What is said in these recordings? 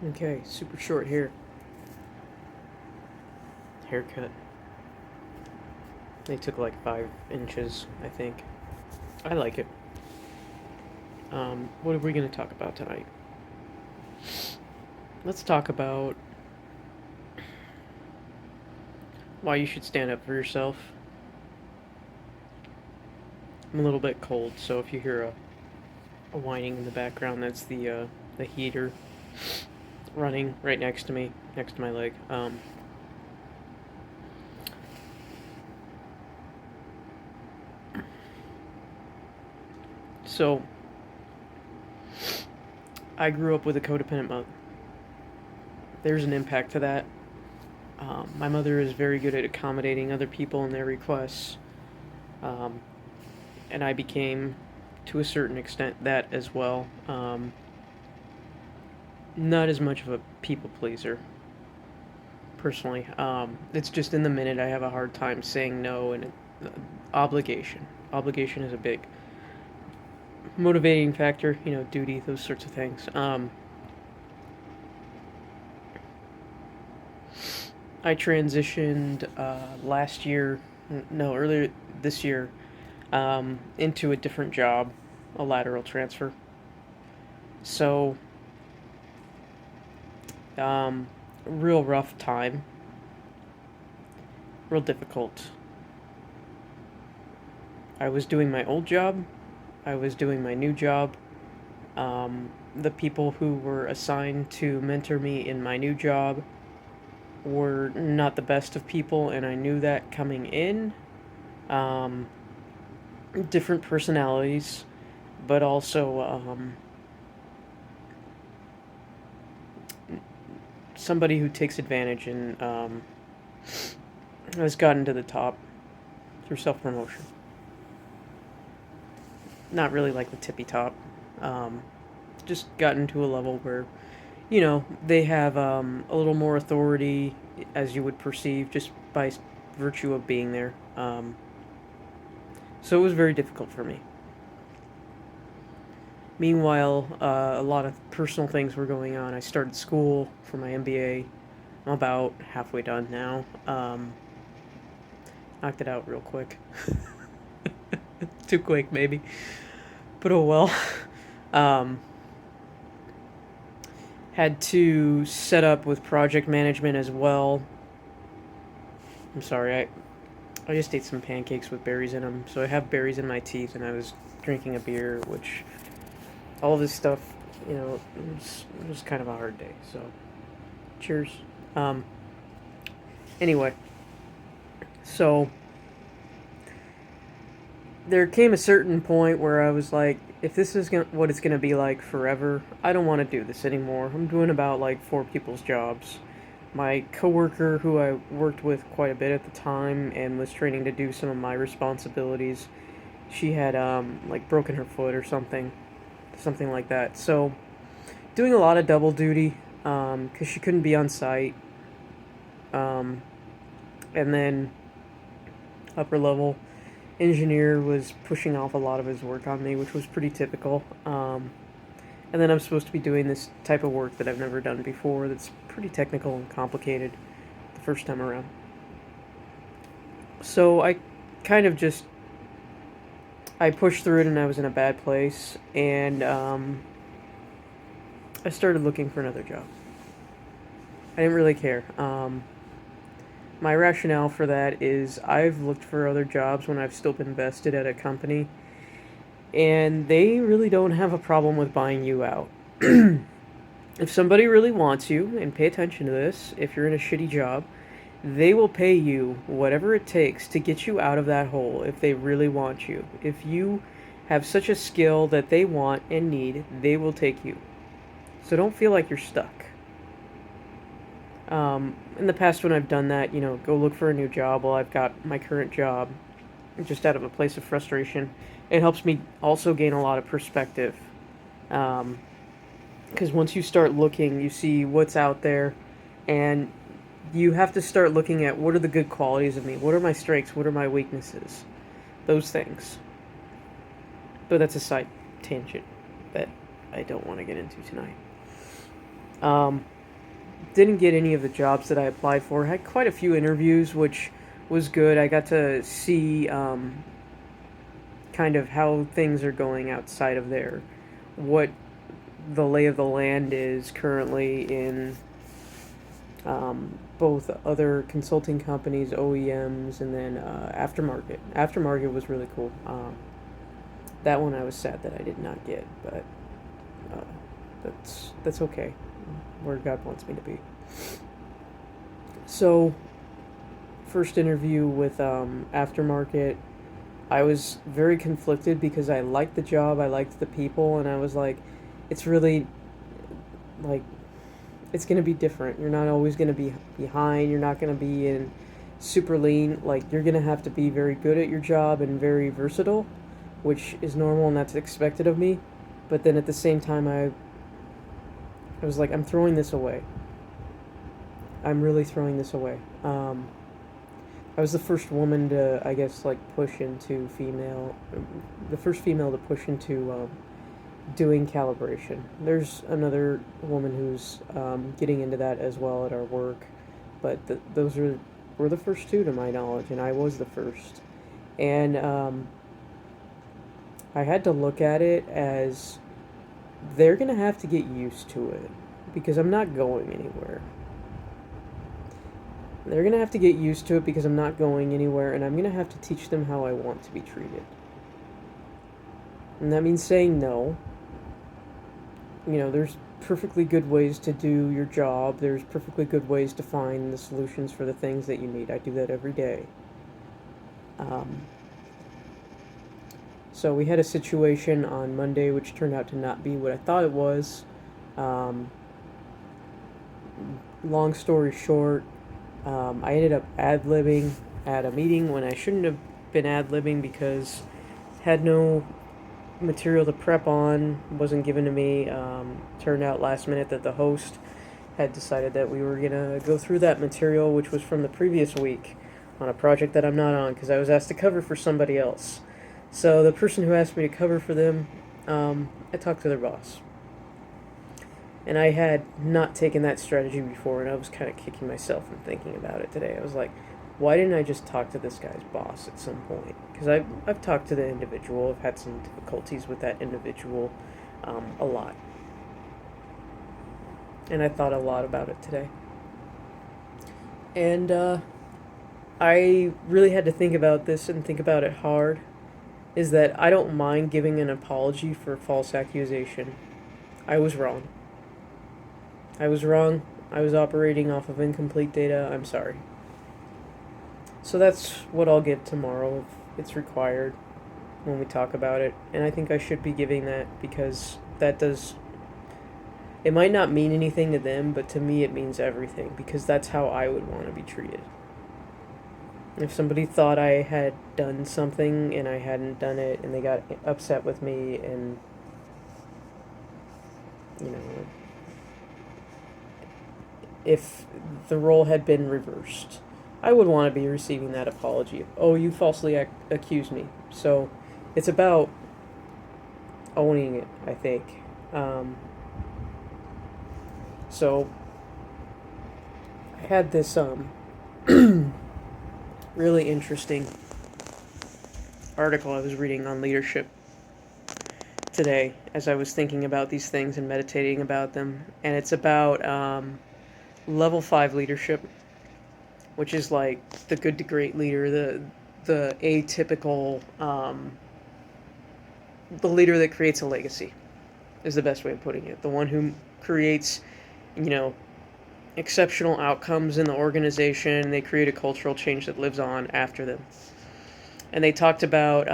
Okay, super short hair. Haircut. They took like 5 inches, I think. I like it. What are we going to talk about tonight? Let's talk about why you should stand up for yourself. I'm a little bit cold, so if you hear a whining in the background, that's the heater running right next to me, next to my leg. So I grew up with a codependent mother. There's an impact to that. My mother is very good at accommodating other people and their requests, um, and I became, to a certain extent, that as well. Not as much of a people pleaser, personally. It's just in the minute I have a hard time saying no, and obligation. Obligation is a big motivating factor. Duty, those sorts of things. I transitioned last year, no, earlier this year, into a different job, a lateral transfer. So, real rough time, real difficult. I was doing my old job, I was doing my new job. The people who were assigned to mentor me in my new job were not the best of people, and I knew that coming in. Um, Different personalities, but also somebody who takes advantage and has gotten to the top through self promotion. Not really like the tippy top. Um, just gotten to a level where, they have a little more authority, as you would perceive, just by virtue of being there. So it was very difficult for me. Meanwhile, a lot of personal things were going on. I started school for my MBA. I'm about halfway done now. Knocked it out real quick. Too quick, maybe. But oh well. Um, had to set up with project management as well. I'm sorry, I just ate some pancakes with berries in them, so I have berries in my teeth, and I was drinking a beer, which all of this stuff, it was kind of a hard day. So, cheers. Um, anyway, so there came a certain point where I was like, if this is what it's gonna be like forever, I don't want to do this anymore. I'm doing about like four people's jobs. My coworker, who I worked with quite a bit at the time and was training to do some of my responsibilities, she had like broken her foot or something like that. So doing a lot of double duty because she couldn't be on site. Um, and then upper level engineer was pushing off a lot of his work on me, which was pretty typical. And then I'm supposed to be doing this type of work that I've never done before that's pretty technical and complicated the first time around. So I kind of just I pushed through it, and I was in a bad place, and I started looking for another job. I didn't really care. My rationale for that is I've looked for other jobs when I've still been vested at a company, and they really don't have a problem with buying you out. If somebody really wants you, and pay attention to this, if you're in a shitty job, they will pay you whatever it takes to get you out of that hole if they really want you. If you have such a skill that they want and need, they will take you. So don't feel like you're stuck. In the past, when I've done that, go look for a new job while I've got my current job, just out of a place of frustration. It helps me also gain a lot of perspective. Because once you start looking, you see what's out there, and you have to start looking at what are the good qualities of me, what are my strengths, what are my weaknesses, those things. But that's a side tangent that I don't want to get into tonight. Um, didn't get any of the jobs that I applied for. Had quite a few interviews, which was good. I got to see kind of how things are going outside of there, what the lay of the land is currently in both other consulting companies, OEMs, and then aftermarket. Aftermarket was really cool. That one I was sad that I did not get, but uh, that's okay. Where God wants me to be. So, first interview with aftermarket, I was very conflicted because I liked the job, I liked the people, and I was like, it's really like it's gonna be different. You're not always gonna be behind. You're not gonna be in super lean. Like you're gonna have to be very good at your job and very versatile, which is normal and that's expected of me. But then at the same time, I was like, I'm throwing this away. I'm really throwing this away. I was the first woman to, I guess, like push into the first female to push into doing calibration. There's another woman who's getting into that as well at our work, but those were the first two to my knowledge, and I was the first. And I had to look at it as they're gonna have to get used to it because I'm not going anywhere. They're gonna have to get used to it because I'm not going anywhere, and I'm gonna have to teach them how I want to be treated. And that means saying no. There's perfectly good ways to do your job. There's perfectly good ways to find the solutions for the things that you need. I do that every day. Um, so we had a situation on Monday which turned out to not be what I thought it was. Um, Long story short, I ended up ad-libbing at a meeting when I shouldn't have been ad-libbing because had no material to prep on, wasn't given to me. Turned out last minute that the host had decided that we were going to go through that material, which was from the previous week, on a project that I'm not on because I was asked to cover for somebody else. So the person who asked me to cover for them, I talked to their boss. And I had not taken that strategy before, and I was kind of kicking myself and thinking about it today. I was like, why didn't I just talk to this guy's boss at some point? Because I've talked to the individual, I've had some difficulties with that individual a lot. And I thought a lot about it today. And I really had to think about this and think about it hard. Is that I don't mind giving an apology for false accusation. I was wrong. I was wrong. I was operating off of incomplete data. I'm sorry. So that's what I'll give tomorrow if it's required when we talk about it. And I think I should be giving that because that does. It might not mean anything to them, but to me it means everything because that's how I would want to be treated. If somebody thought I had done something and I hadn't done it and they got upset with me and, you know, if the role had been reversed, I would want to be receiving that apology. Oh, you falsely accused me. So it's about owning it, I think. So I had this really interesting article I was reading on leadership today as I was thinking about these things and meditating about them. And it's about level 5 leadership, which is like the good to great leader, the atypical, the leader that creates a legacy is the best way of putting it. The one who creates, you know, exceptional outcomes in the organization. They create a cultural change that lives on after them. And they talked about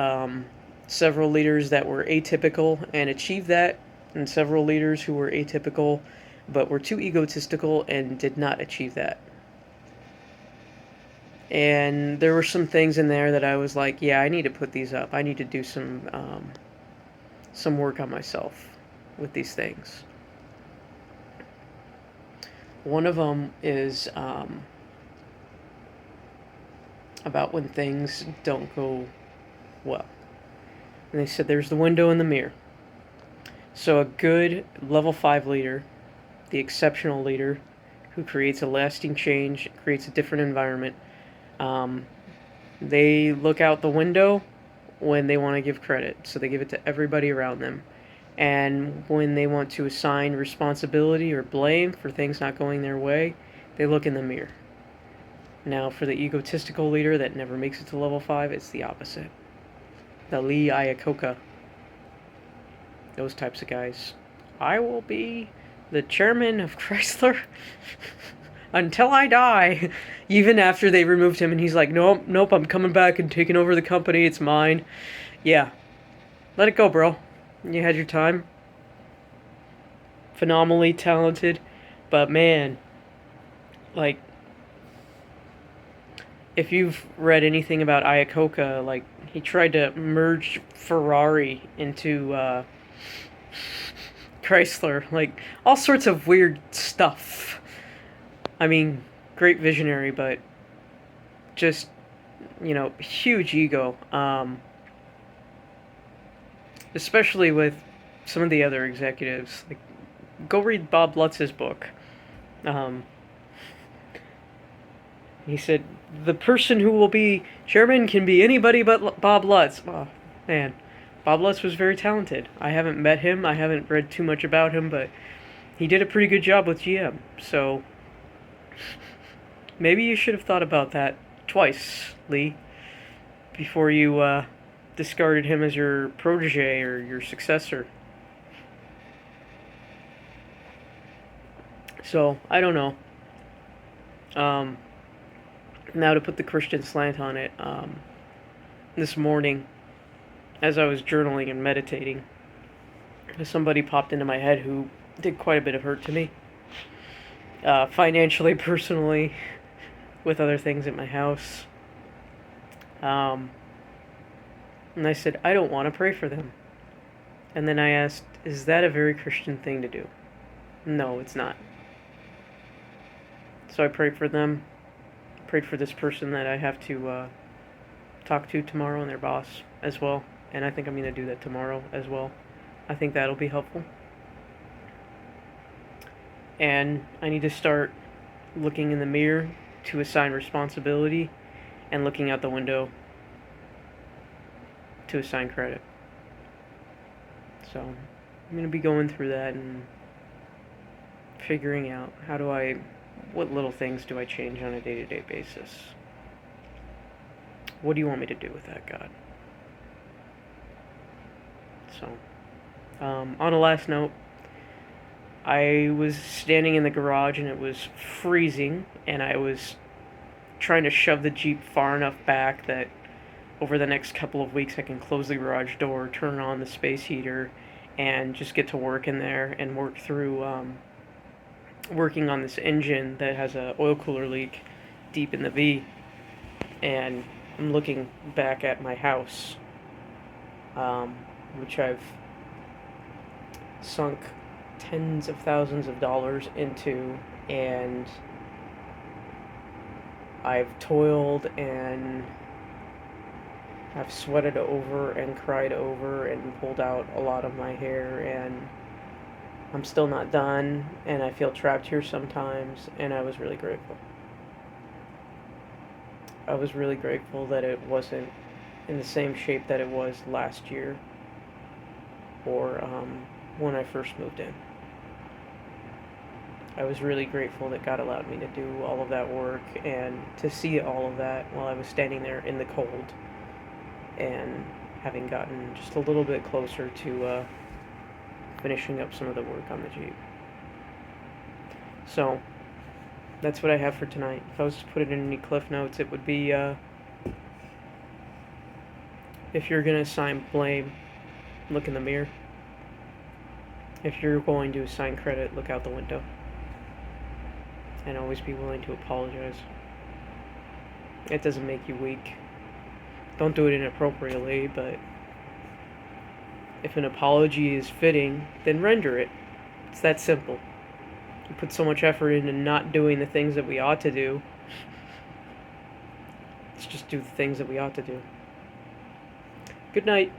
several leaders that were atypical and achieved that, and several leaders who were atypical but were too egotistical and did not achieve that. And there were some things in there that I was like, yeah, I need to put these up. I need to do some work on myself with these things. One of them is about when things don't go well. And they said there's the window and the mirror. So a good level 5 leader the exceptional leader who creates a lasting change, creates a different environment. Um, they look out the window when they want to give credit, so they give it to everybody around them. And when they want to assign responsibility or blame for things not going their way, they look in the mirror. Now, for the egotistical leader that never makes it to level 5, it's the opposite. The Lee Iacocca. Those types of guys. I will be the chairman of Chrysler until I die. Even after they removed him and he's like, nope, I'm coming back and taking over the company. It's mine. Yeah. Let it go, bro. You had your time. Phenomenally talented. But man, like, if you've read anything about Iacocca, like, he tried to merge Ferrari into Chrysler. Like, all sorts of weird stuff. I mean, great visionary, but just, huge ego. Especially with some of the other executives. Like, go read Bob Lutz's book. He said, the person who will be chairman can be anybody but Bob Lutz. Oh, man. Bob Lutz was very talented. I haven't met him. I haven't read too much about him, but he did a pretty good job with GM. So, maybe you should have thought about that twice, Lee, before you discarded him as your protege or your successor. So, I don't know. Now to put the Christian slant on it, this morning, as I was journaling and meditating, somebody popped into my head who did quite a bit of hurt to me. Financially, personally, with other things at my house. And I said, I don't want to pray for them. And then I asked, is that a very Christian thing to do? No, it's not. So I prayed for them. Prayed for this person that I have to talk to tomorrow and their boss as well. And I think I'm going to do that tomorrow as well. I think that'll be helpful. And I need to start looking in the mirror to assign responsibility and looking out the window to assign credit. So I'm going to be going through that and figuring out what little things do I change on a day-to-day basis? What do you want me to do with that, God? So, on a last note, I was standing in the garage and it was freezing, and I was trying to shove the Jeep far enough back that over the next couple of weeks I can close the garage door, turn on the space heater, and just get to work in there and work through working on this engine that has a oil cooler leak deep in the V. And I'm looking back at my house, which I've sunk tens of thousands of dollars into, and I've toiled and I've sweated over and cried over and pulled out a lot of my hair, and I'm still not done, and I feel trapped here sometimes, and I was really grateful. I was really grateful that it wasn't in the same shape that it was last year or when I first moved in. I was really grateful that God allowed me to do all of that work and to see all of that while I was standing there in the cold and having gotten just a little bit closer to finishing up some of the work on the Jeep. So, that's what I have for tonight. If I was to put it in any cliff notes, it would be, if you're going to assign blame, look in the mirror. If you're going to assign credit, look out the window. And always be willing to apologize. It doesn't make you weak. Don't do it inappropriately, but if an apology is fitting, then render it. It's that simple. We put so much effort into not doing the things that we ought to do. Let's just do the things that we ought to do. Good night.